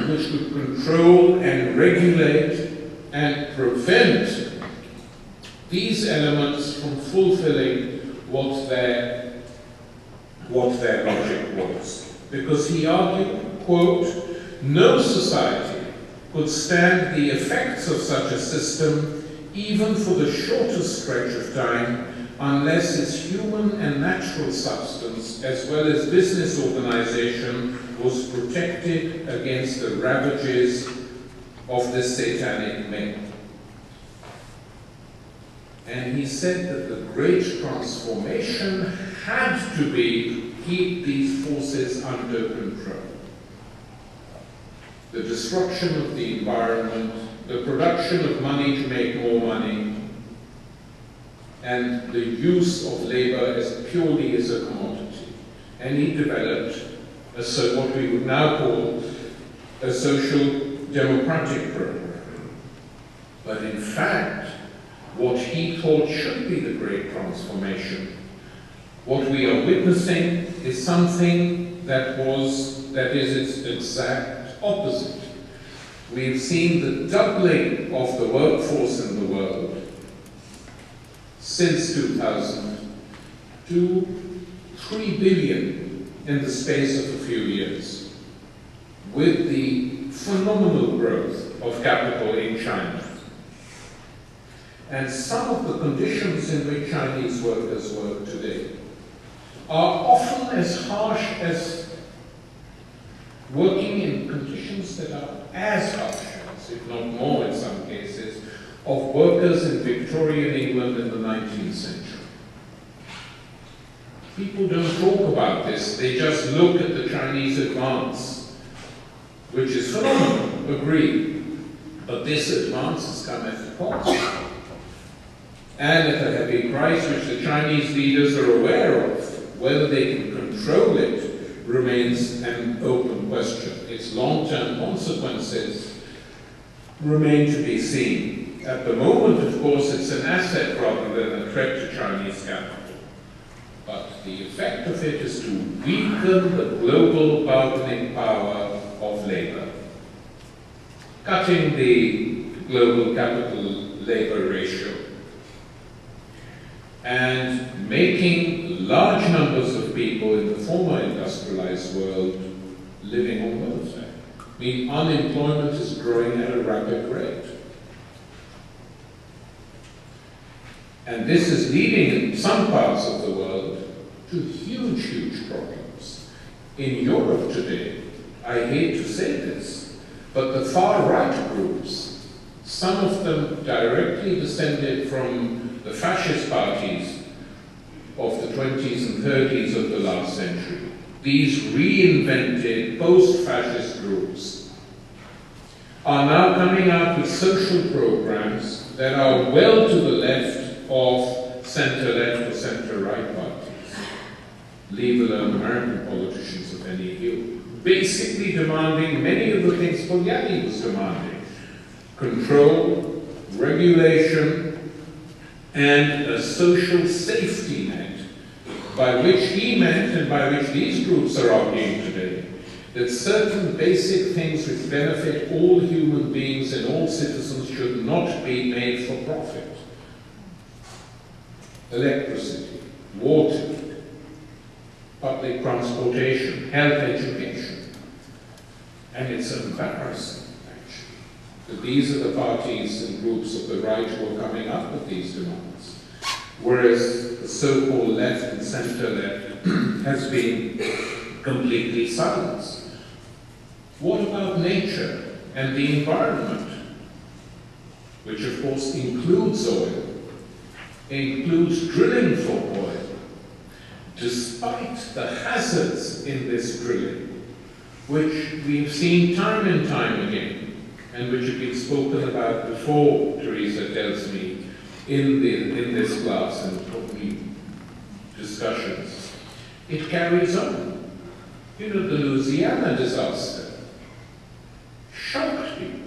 which could control and regulate and prevent these elements from fulfilling what their logic was. Because he argued, quote, no society could stand the effects of such a system even for the shortest stretch of time unless its human and natural substance, as well as business organization, was protected against the ravages of this satanic male. And he said that the great transformation had to be keep these forces under control. The destruction of the environment, the production of money to make more money, and the use of labor as purely as a commodity. And he developed what we would now call a social democratic program. But in fact, what he thought should be the great transformation, what we are witnessing is something that is its exact opposite. We've seen the doubling of the workforce in the world since 2000 to 3 billion in the space of a few years, with the phenomenal growth of capital in China. And some of the conditions in which Chinese workers work today are often as harsh as working in conditions that are as harsh as, if not more in some cases, of workers in Victorian England in the 19th century. People don't talk about this, they just look at the Chinese advance, which is phenomenal, agreed. But this advance has come at a cost, and at a heavy price which the Chinese leaders are aware of. Whether they can control it remains an open question. Its long-term consequences remain to be seen. At the moment, of course, it's an asset rather than a threat to Chinese capital. But the effect of it is to weaken the global bargaining power of labor, cutting the global capital-labor ratio, and making large numbers of people in the former industrialized world living on welfare. I mean, unemployment is growing at a rapid rate. And this is leading in some parts of the world to huge, huge problems. In Europe today, I hate to say this, but the far-right groups, some of them directly descended from the fascist parties of the 20s and 30s of the last century. These reinvented post-fascist groups are now coming out with social programs that are well to the left of center-left or center-right parties, leave alone American politicians of any hue, basically demanding many of the things Polanyi was demanding: control, regulation, and a social safety net, by which he meant, and by which these groups are arguing today, that certain basic things which benefit all human beings and all citizens should not be made for profit. Electricity, water, public transportation, health education. And it's embarrassing, actually, that these are the parties and groups of the right who are coming up with these demands, whereas the so-called left and center-left has been completely silenced. What about nature and the environment, which of course includes oil, includes drilling for oil, despite the hazards in this drilling, which we've seen time and time again, and which have been spoken about before, Teresa tells me, in this class and probably discussions. It carries on. You know, the Louisiana disaster shocked people.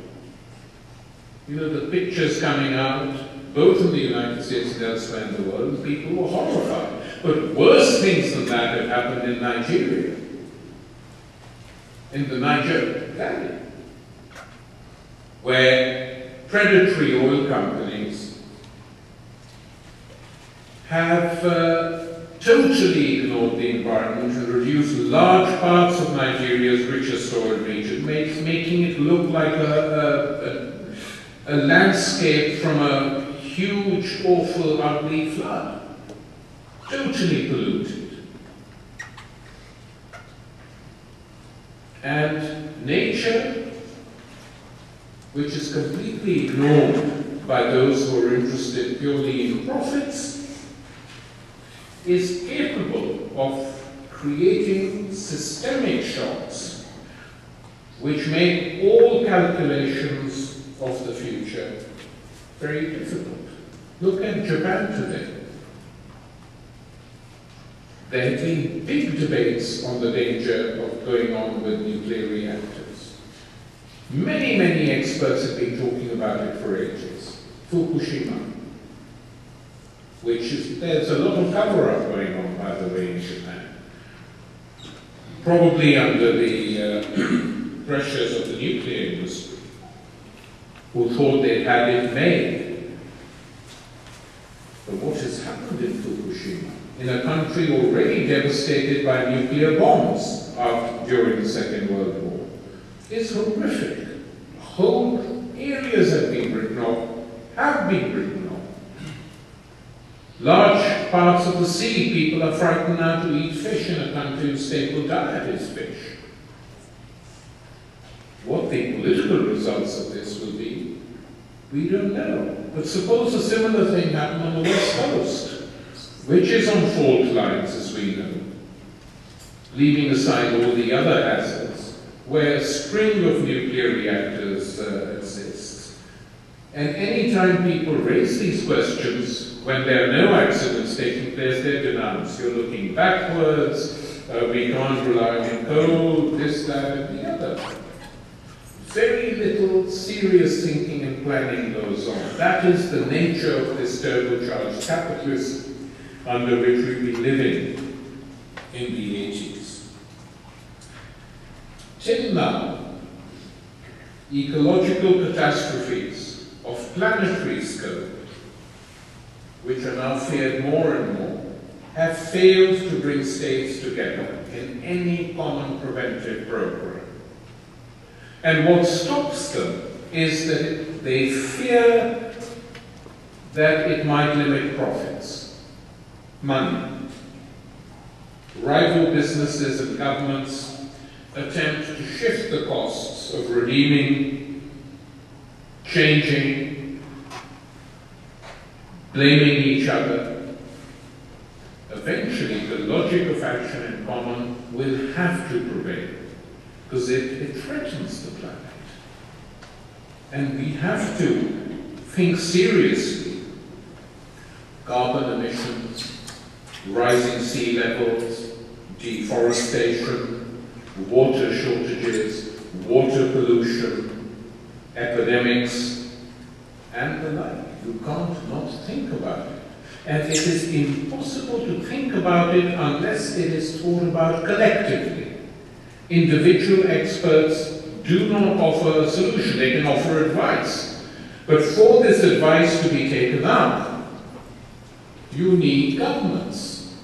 You know, the pictures coming out, both in the United States and elsewhere in the world, people were horrified. But worse things than that have happened in Nigeria, in the Niger Valley. where predatory oil companies have totally ignored the environment and reduced large parts of Nigeria's richest oil region, making it look like a landscape from a huge, awful, ugly flood. Totally polluted. And nature, which is completely ignored by those who are interested purely in profits, is capable of creating systemic shocks which make all calculations of the future very difficult. Look at Japan today. There have been big debates on the danger of going on with nuclear reactors. Many, many experts have been talking about it for ages. Fukushima, there's a lot of cover-up going on, by the way, in Japan. Probably under the pressures of the nuclear industry, who thought they'd had it made. But what has happened in Fukushima, in a country already devastated by nuclear bombs during the Second World War, is horrific. Whole areas have been written off. Large parts of the sea, people are frightened now to eat fish in a country whose staple diet is fish. What the political results of this will be, we don't know. But suppose a similar thing happened on the West Coast, which is on fault lines, as we know, leaving aside all the other hazards, where a string of nuclear reactors exists. And any time people raise these questions, when there are no accidents taking place, they're denounced. You're looking backwards, we can't rely on coal, this, that, and the other. Very little serious thinking and planning goes on. That is the nature of this turbocharged capitalism under which we've been living in the 80s. Till now, ecological catastrophes of planetary scope, which are now feared more and more, have failed to bring states together in any common preventive program. And what stops them is that they fear that it might limit profits, money. Rival businesses and governments attempt to shift the costs of redeeming, changing, blaming each other. Eventually, the logic of action in common will have to prevail, because it threatens the planet. And we have to think seriously. Carbon emissions, rising sea levels, deforestation, water shortages, water pollution, epidemics, and the like. You can't not think about it. And it is impossible to think about it unless it is thought about collectively. Individual experts do not offer a solution, they can offer advice. But for this advice to be taken up, you need governments.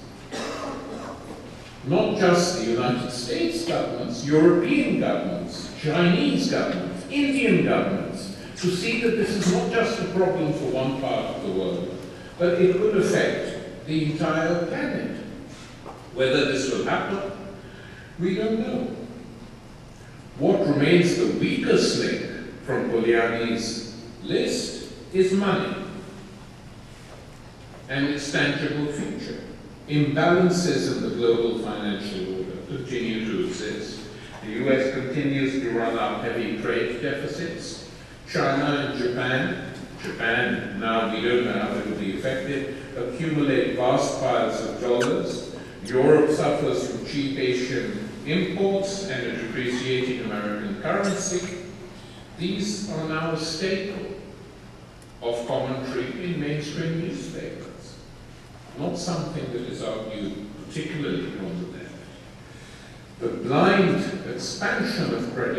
Not just the United States governments, European governments, Chinese governments, Indian governments, to see that this is not just a problem for one part of the world, but it could affect the entire planet. Whether this will happen, we don't know. What remains the weakest link from Polanyi's list is money and its tangible future. Imbalances in the global financial order continue to exist. The US continues to run out heavy trade deficits. China and Japan, now we don't know how it will be affected, accumulate vast piles of dollars. Europe suffers from cheap Asian imports and a depreciating American currency. These are now a staple of commentary in mainstream newspapers, not something that is argued particularly on the left. The blind expansion of credit